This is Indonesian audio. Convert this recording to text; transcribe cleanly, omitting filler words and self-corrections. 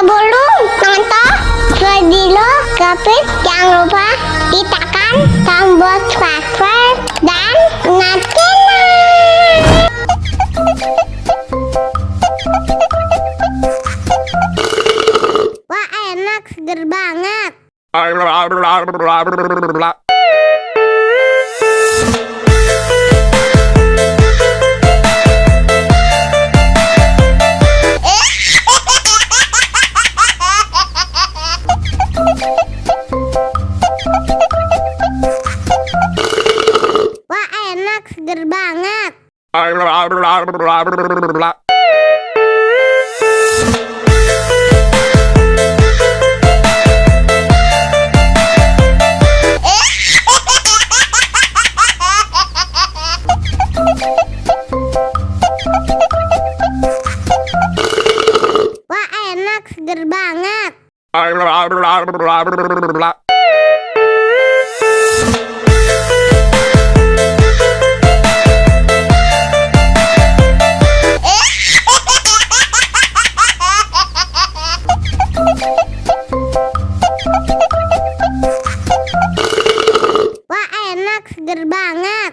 Sebelum nonton video Gapit, jangan lupa tekan tombol subscribe dan nyalakan. Wah, enak, seger banget. Wah, enak, seger banget. Wah, enak, seger banget. Wah, enak, seger banget.